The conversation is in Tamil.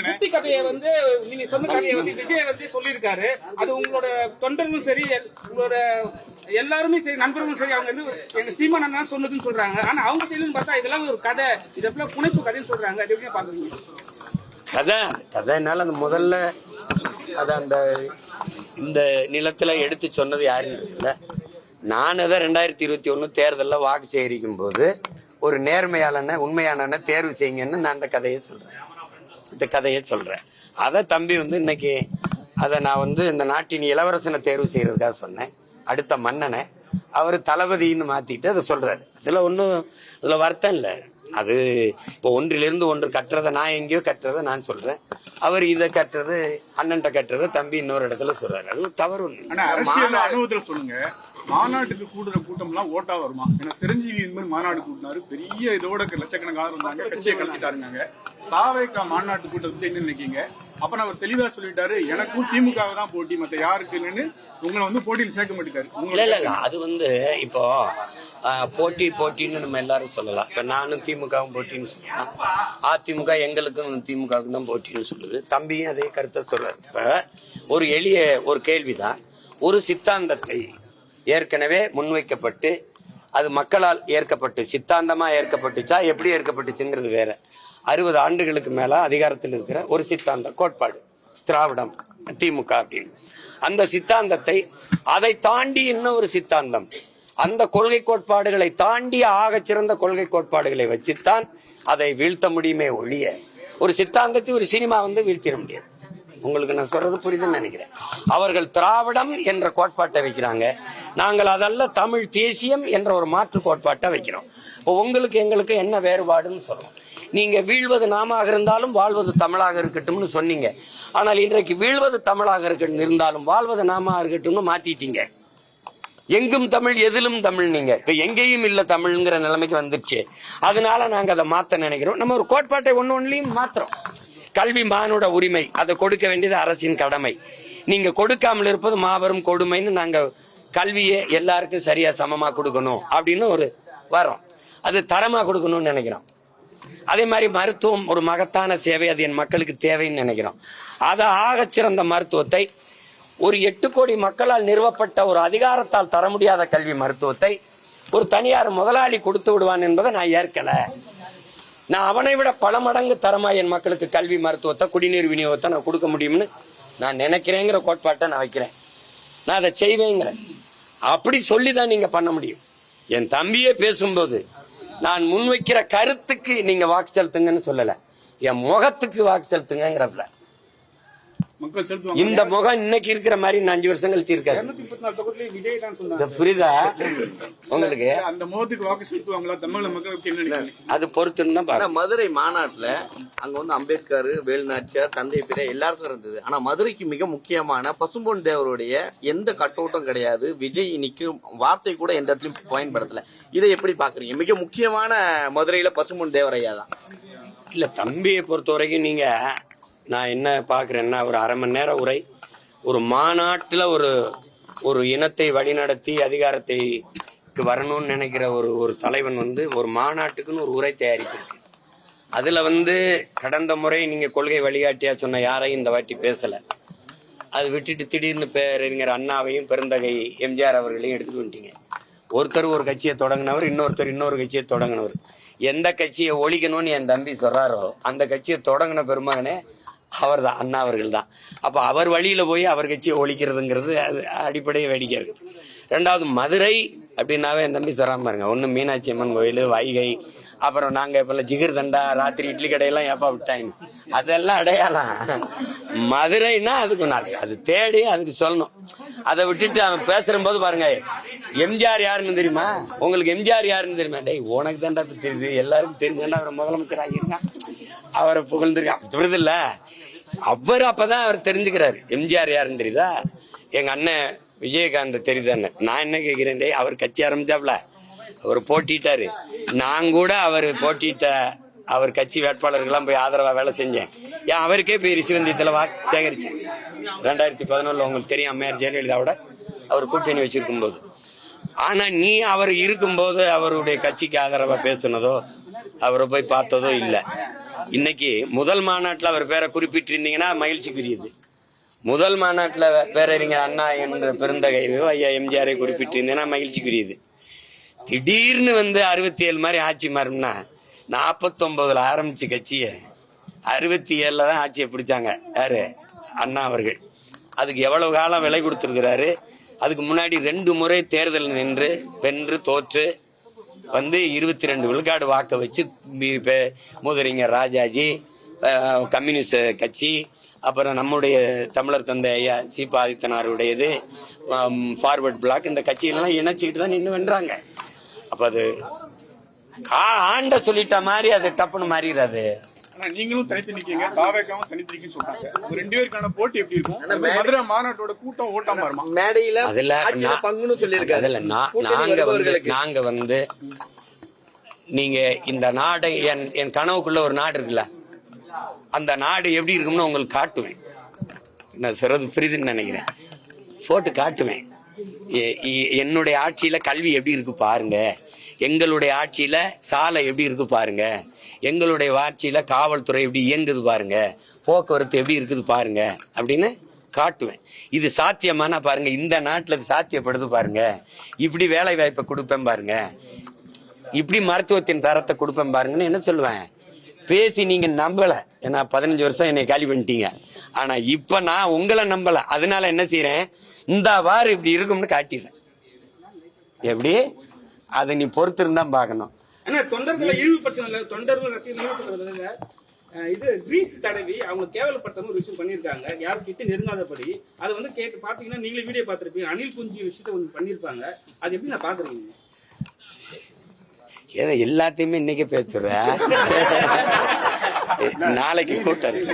குட்டி கதையை வந்து நீங்க சொன்ன கதையை வந்து விஜய் வந்து சொல்லியிருக்காரு. அது உங்களோட தொண்டர்களும் சரி, உங்களோட எல்லாருமே சரி, நண்பர்களும் சரி, அவங்க வந்து எங்க சீமான் அண்ணா சொன்னதுன்னு சொல்றாங்க. ஆனா அவங்க சைடுன்னு பார்த்தா இதெல்லாம் ஒரு கதை, இதெல்லாம் புனைப்பு கதைன்னு சொல்றாங்க. அது எப்படி பாக்குறீங்க? கதைனால அந்த முதல்ல அத அந்த இந்த நிலத்துல எடுத்து சொன்னது யாருன்னு நான் அதை 2021 தேர்தலில் வாக்கு சேகரிக்கும் போது ஒரு நேர்மையாளன உண்மையான தேர்வு செய்யுங்கன்னு நான் அந்த கதையை சொல்றேன். அதை தம்பி வந்து இன்னைக்கு அதை நான் வந்து இந்த நாட்டின் இளவரசனை தேர்வு செய்யறதுக்காக சொன்னேன். அடுத்த மன்னனை அவர் தளபதின்னு மாத்திட்டு அதை சொல்றாரு. அதுல வருத்தம் இல்லை. அது இப்போ ஒன்றிலிருந்து ஒன்று கட்டுறதை நான் எங்கேயோ கட்டுறதை நான் சொல்றேன். அவர் இதை கட்டுறது அண்ணன்ட்ட கட்டுறதை தம்பி இன்னொரு இடத்துல சொல்றாரு. அது தவறு ஒண்ணு. அரசியல் அனுபவத்துல சொல்லுங்க, மாநாட்டுக்கு கூடுற கூட்டம் எல்லாம் ஓட்டா வருமா? ஏன்னா சிரஞ்சீவி என்பது மாநாடு கூட்டினாரு, பெரிய இதோட லட்சக்கணக்காக இருந்தாங்க, கட்சியை கழிச்சிட்டாருங்க. தாவேகா மாநாட்டு கூட்டத்தை என்ன நினைக்கீங்க? அப்ப அவர் தெளிவா சொல்லிட்டாரு, எனக்கும் திமுக தான் போட்டி, மத்த யாருக்குன்னு உங்களை வந்து போட்டியில் சேர்க்க மாட்டேங்காரு. அது வந்து இப்போ போட்டின்னு நம்ம எல்லாரும் சொல்லலாம். இப்ப நானும் திமுகவும் போட்டின்னு சொல்லலாம், அதிமுக எங்களுக்கும் திமுகவுக்கும் தான் போட்டின்னு சொல்லுது. தம்பியும் அதே கருத்தை சொல்றாரு. இப்ப ஒரு எளிய ஒரு கேள்விதான். ஒரு சித்தாந்தத்தை ஏற்கனவே முன்வைக்கப்பட்டு அது மக்களால் ஏற்கப்பட்டு சித்தாந்தமா ஏற்கப்பட்டுச்சா எப்படி ஏற்கப்பட்டுச்சுங்கிறது வேற. 60 ஆண்டுகளுக்கு மேல அதிகாரத்தில் இருக்கிற ஒரு சித்தாந்த கோட்பாடு திராவிடம் திமுக அப்படின்னு. அந்த சித்தாந்தத்தை அதை தாண்டி இன்னும் ஒரு சித்தாந்தம், அந்த கொள்கை கோட்பாடுகளை தாண்டி ஆகச் சிறந்த கொள்கை கோட்பாடுகளை வச்சுத்தான் அதை வீழ்த்த முடியுமே ஒழிய ஒரு சித்தாந்தத்தை ஒரு சினிமா வந்து வீழ்த்திட முடியாது. உங்களுக்கு நான் சொல்றது புரியுதுன்னு நினைக்கிறேன். அவர்கள் திராவிடம் என்ற கோட்பாட்டை வைக்கிறாங்க, நாங்கள் அதல்ல தமிழ் தேசியம் என்ற ஒரு மாற்று கோட்பாட்டை வைக்கிறோம். இப்போ உங்களுக்கு எங்களுக்கு என்ன வேறுபாடுன்னு சொல்றோம். நீங்க வீழ்வது நாமாக இருந்தாலும் வாழ்வது தமிழாக இருக்கட்டும்னு சொன்னீங்க. ஆனால் இன்றைக்கு வீழ்வது தமிழாக இருந்தாலும் வாழ்வது நாமாக இருக்கட்டும்னு மாத்திட்டீங்க. எங்கும் தமிழ் எதிலும் தமிழ். நீங்க இப்ப எங்கேயும் இல்ல தமிழ்ங்கிற நிலைமைக்கு வந்துருச்சு. அதனால நாங்க அதை மாத்த நினைக்கிறோம். நம்ம ஒரு கோட்பாட்டை ஒன்னுலயும் மாத்திரம். கல்வி மானுட உரிமை, அதை கொடுக்க வேண்டியது அரசின் கடமை. நீங்க கொடுக்காமல் இருப்பது மாபெரும் கொடுமைன்னு நாங்க கல்வியை எல்லாருக்கும் சரியா சமமா கொடுக்கணும் அப்படின்னு ஒரு வரோம். அது தரமா கொடுக்கணும்னு நினைக்கிறோம். அதே மாதிரி மருத்துவம் ஒரு மகத்தான சேவை, அது என் மக்களுக்கு தேவைன்னு நினைக்கிறோம். அதை ஆகச் சிறந்த மருத்துவத்தை ஒரு 8 கோடி மக்களால் நிறுவப்பட்ட ஒரு அதிகாரத்தால் தர முடியாத கல்வி மருத்துவத்தை ஒரு தனியார் முதலாளி கொடுத்து விடுவான் என்பதை நான் ஏற்கல. நான் அவனை விட பல மடங்கு தரமா என் மக்களுக்கு கல்வி மருத்துவத்தை குடிநீர் விநியோகத்தை நான் கொடுக்க முடியும்னு நான் நினைக்கிறேங்கிற கோட்பாட்டை நான் வைக்கிறேன். நான் அதை செய்வேங்கிறேன். அப்படி சொல்லிதான் நீங்க பண்ண முடியும். என் தம்பியே பேசும்போது நான் முன்வைக்கிற கருத்துக்கு நீங்க வாக்கு செலுத்துங்கன்னு சொல்லல, என் முகத்துக்கு வாக்கு செலுத்துங்கிறப்ப. இந்த முகம் இன்னைக்கு இருக்கிற மாதிரி 5 வருஷம் கழிச்சு இருக்காரு. புரியுதா உங்களுக்கு? அந்த முகத்துக்கு வாக்கு செலுத்துவாங்களா தமிழ் மக்களுக்கு? அது பொறுத்துன்னு தான். மதுரை மாநாட்டுல அங்க வந்து அம்பேத்கர், வேலுநாச்சியார், தந்தை பிறை எல்லாருக்கும் இருந்தது. ஆனா மதுரைக்கு மிக முக்கியமான பசும்பொன் தேவருடைய எந்த கட்டோட்டம் கிடையாது. விஜய் நிக்கும் வார்த்தை கூட எந்த இடத்துலயும் பயன்படுத்தல. இதை எப்படி பாக்குறீங்க? மிக முக்கியமான மதுரையில பசும்பொன் தேவரையா தான். இல்ல தம்பியை பொறுத்த வரைக்கும் நீங்க நான் என்ன பாக்குறேன்னா, ஒரு அரை மணி நேர உரை ஒரு மாநாட்டுல ஒரு இனத்தை வழிநடத்தி அதிகாரத்தைக்கு வரணும்னு நினைக்கிற ஒரு தலைவன் வந்து ஒரு மாநாட்டுக்குன்னு ஒரு உரை தயாரிப்பு இருக்கு. அதுல வந்து கடந்த முறை நீங்க கொள்கை வழிகாட்டியா சொன்ன யாரையும் இந்த வாட்டி பேசல. அது விட்டுட்டு திடீர்னு பேரறிஞர் அண்ணாவையும் பெருந்தகை எம்ஜிஆர் அவர்களையும் எடுத்துட்டு வந்துட்டீங்க. ஒருத்தர் ஒரு கட்சியை தொடங்கினவர், இன்னொருத்தர் இன்னொரு கட்சியை தொடங்கினவர். எந்த கட்சியை ஒழிக்கணும்னு என் தம்பி சொல்றாரோ அந்த கட்சியை தொடங்கின பெருமகனே அவர் தான், அண்ணா அவர்கள் தான். அப்ப அவர் வழியில போய் அவர் கட்சியை ஒழிக்கிறதுங்கிறது அது அடிப்படையை வேடிக்கை இருக்கு. 2வது மதுரை அப்படின்னாவே என் தம்பி தராம பாருங்க. ஒண்ணு மீனாட்சி அம்மன் கோயில், வைகை, அப்புறம் நாங்க இப்ப ஜிகர் தண்டா, ராத்திரி இட்லி கடையெல்லாம் ஏப்பா விட்டாங்க, அதெல்லாம் அடையாளம். மதுரைன்னா அதுக்கு அது தேடி அதுக்கு சொல்லணும். அதை விட்டுட்டு அவன் பேசுற போது பாருங்க, எம்ஜிஆர் யாருன்னு தெரியுமா உங்களுக்கு? எம்ஜிஆர் யாருன்னு தெரியுமா? டேய் உனக்கு தாண்டா தெரியுது, எல்லாருக்கும் தெரிஞ்சுன்னா அவர் முதலமைச்சர் ஆகியிருக்கான், அவரை புகழ்ந்துருக்கான். புரியுது இல்ல? அவர் அப்பதான் அவர் தெரிஞ்சுக்கிறாரு எம்ஜிஆர் யாருன்னு. தெரியுதா? எங்க அண்ணன் விஜயகாந்த் தெரியுதான்னு நான் என்ன கேட்கிறேன், டேய் அவர் கட்சி ஆரம்பிச்சாப்ல, அவர் போட்டிட்டாரு. நான் கூட அவர் போட்டிட்ட அவர் கட்சி வேட்பாளர்கள்லாம் போய் ஆதரவா வேலை செஞ்சேன். ஏன் அவருக்கே போய் ரிஷிவந்தியத்துல வாக்கு சேகரிச்சேன். 2011 உங்களுக்கு தெரியும், அம்மையார் ஜெயலலிதாவோட அவர் கூட்டணி வச்சிருக்கும் போது. ஆனா நீ அவர் இருக்கும்போது அவருடைய கட்சிக்கு ஆதரவா பேசுனதோ அவரை போய் பார்த்ததோ இல்லை. இன்னைக்கு முதல் மாநாட்டில் அவர் பேரை குறிப்பிட்டிருந்தீங்கன்னா மகிழ்ச்சிக்குரியது. முதல் மாநாட்டில் பேரறிஞர் அண்ணா என்ற பெருந்தகை ஐயா எம்ஜிஆரை குறிப்பிட்டிருந்தீங்கன்னா மகிழ்ச்சிக்குரியது. திடீர்னு 67 மாதிரி ஆட்சி மாறும்னா 49 ஆரம்பிச்ச கட்சியை 67 தான் ஆட்சியை பிடிச்சாங்க யாரு? அண்ணா அவர்கள். அதுக்கு எவ்வளவு காலம் விலை கொடுத்திருக்கிறாரு. அதுக்கு முன்னாடி 2 முறை தேர்தல் நின்று வென்று தோற்று 22 விழுக்காடு வாக்க வச்சு மூதறிஞர் ராஜாஜி, கம்யூனிஸ்ட் கட்சி, அப்புறம் நம்முடைய தமிழர் தந்தை ஐயா சீபா ஆதித்தனாருடையது, ஃபார்வர்ட் பிளாக், இந்த கட்சியெல்லாம் இணைச்சிக்கிட்டு தான் நின்று வென்றாங்க. அப்ப அது ஆண்ட சொல்லிட்ட மாதிரி அது டப்புன்னு மாறிடாது. ஆனா நீங்களும் தனித்து நிக்கீங்க, தாவேக்காவும் தனித்து நிக்கீங்கன்னு சொல்றாங்க. உங்க 2 பேருக்கான போட்டி எப்படி இருக்கும்? மதுரை மாநாட்டோட கூட்டம் ஓட்டாம வருமா? மேடையில அதுல பங்குன்னு சொல்லியிருக்காரு. அதுல நாங்க நீங்க இந்த நாடு என் கனவுக்குள்ள ஒரு நாடு இருக்குல்ல, அந்த நாடு எப்படி இருக்கும்னு உங்களுக்கு காட்டுவேன். நான் சொல்றது புரியுதுன்னு நினைக்கிறேன். போட்டு காட்டுவேன். என்னுடைய ஆட்சியில கல்வி எப்படி இருக்கு பாருங்க, எங்களுடைய ஆட்சியில சாலை எப்படி இருக்கு பாருங்க, எங்களுடைய ஆட்சியில காவல்துறை எப்படி இயங்குது பாருங்க, போக்குவரத்து எப்படி இருக்குது பாருங்க அப்படின்னு காட்டுவேன். இது சாத்தியமான பாருங்க, இந்த நாட்டுல இது சாத்தியப்படுது பாருங்க, இப்படி வேலை வாய்ப்பை கொடுப்பேன் பாருங்க, இப்படி மருத்துவத்தின் தரத்தை கொடுப்பேன் பாருங்கன்னு என்ன சொல்லுவேன். பேசி நீங்க நம்பல. ஏன்னா 15 வருஷம் என்னை காலி பண்ணிட்டீங்க. ஆனா இப்ப நான் உங்களை நம்பல. அதனால என்ன செய்யறேன், இந்த வாரம் இப்படி இருக்கும்னு காட்டிடுறேன். எப்படி அதை நீ பொறுத்து இருந்தா பாக்கணும். ஆனா தொண்டர்களை இழிவுபடுத்த, தொண்டர்கள் ரசிகர்கள் இழிவுபடுத்துறதுல இது கிரீஸ் தடவி அவங்க கேவலப்படுத்த ஒரு விஷயம் பண்ணிருக்காங்க. யாரும் கிட்ட நெருங்காதபடி அதை கேட்டு பாத்தீங்கன்னா நீங்களே வீடியோ பார்த்திருப்பீங்க. அனில் குஞ்சி விஷயத்த ஒன்று பண்ணிருப்பாங்க. அது எப்படி நான் பாக்குறீங்க? ஏன்னா எல்லாத்தையுமே இன்னைக்கே பேசுறேன். நாளைக்கு கூட்டம்